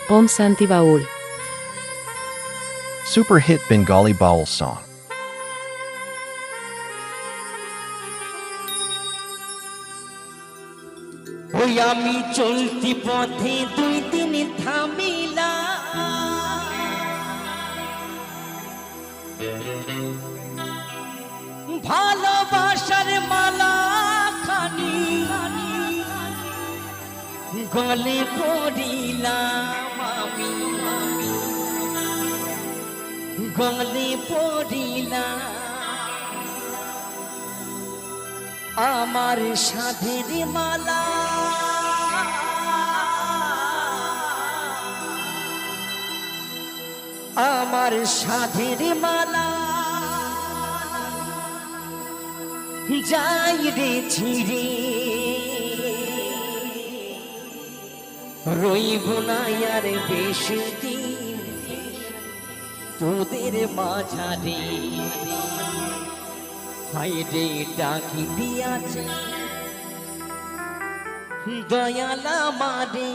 Om Santi Baul. Super hit Bengali Baul song. ওই আমি চলতি পথে দুই দিন থামিলা ভালোবাসার মালা খানি গলে পড়িলাম আমি গলে পড়িলাম আমার সাধের মালা আমার সাধের মালা যাই রে ছিড়ে রইব না আর বেশি দিন তোদের মাঝারে হাইরে ডাকি দিয়াছে দয়ালা মারে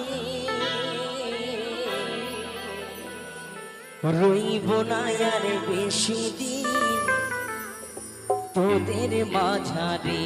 রইব না আর বেশি দিন তোদের মাঝারে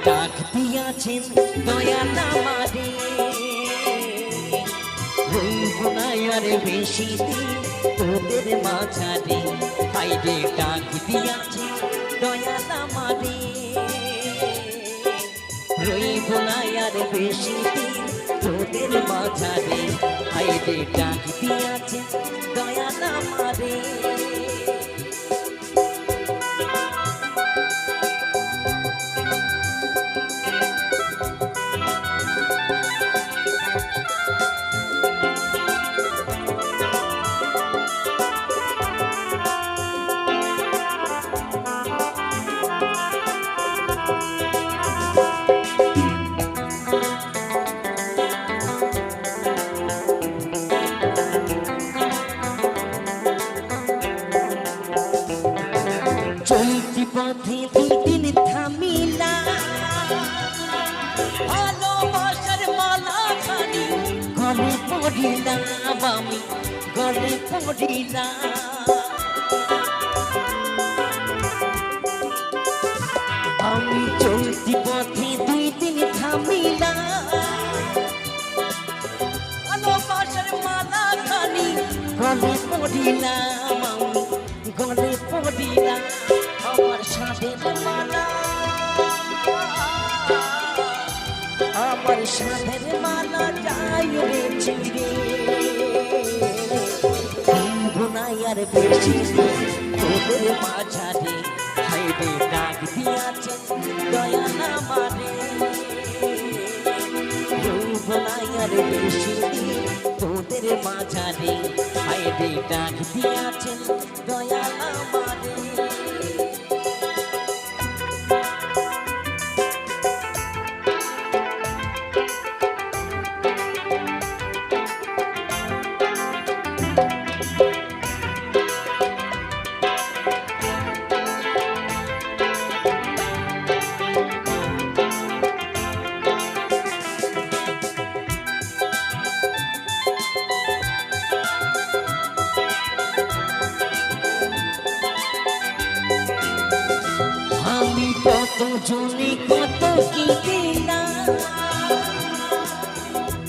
ডাক দিয়াছেন দয়ালা মারে রইব না আর বেশি দিন তোদের মাঝারে হাইরে ডাক দিয়াছেন দয়ালা মারে রইব না আর বেশি দিন তোদের মাঝারে হাইরে ডাক দিয়াছেন দয়ালা মারে চলতি পথে দুই দিন থামিলা ভালোবাসার মালা খানি গলে পড়িলাম আমি গলে পড়িলাম আমি চলতি পথে দুই দিন থামিলা ভালোবাসার মালা খানি গলে পড়িলাম আমি গলে পড়িলাম আমার সাধের মালা আমার সাধের মালা যাই রে ছিড়ে গুনাই আর বেশি তোদের মাঝারে হাইরে ডাক দিয়াছে দয়ালা মারে গুনাই আর বেশি তোদের মাঝারে হাইরে ডাক দিয়াছে দয়ালা মারে কত জনে কত কি দিলাম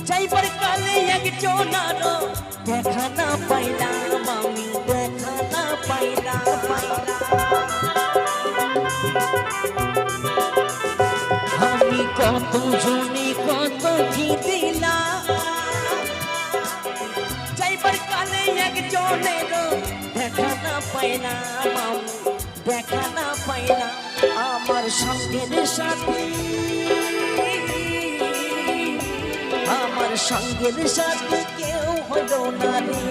চাইবার কালে একজনার দেখা না পাইলাম আমি দেখা না পাইলাম আমি কত জনে কত কি দিলাম একজনেরও দেখা না পাই না মামি, দেখা না পাই না। আমার সঙ্গের সাথী, আমার সঙ্গের সাথে কেউ হলো না রে।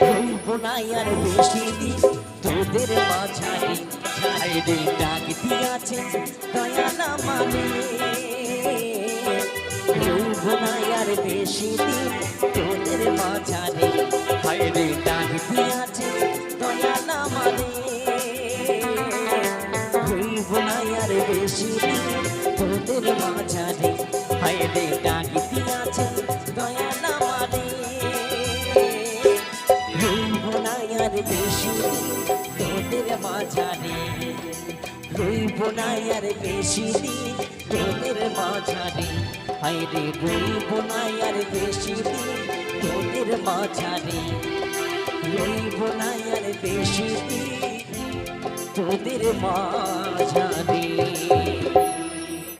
বলবো না আর বেশি দিন তোদের মাঝারি, ছাইরে ডাক দিয়াছে দয়া না মানে। বলবো না আর বেশি দিন তোদের মাঝারি, ছাইরে ডাক দিয়াছে দয়া না মানে। বলবো না আর বেশি দিন তোদের মাঝারি, হায়রে ডাক দিয়াছে দয়া না মানে। রইব না আর বেশি দিন তোদের মাঝারি, রইব না আর বেশি দিন তোদের মাঝারি, হায়রে রইব না আর বেশি দিন তোদের মাঝারি, রইব না আর বেশি দিন তোদের মাঝারি।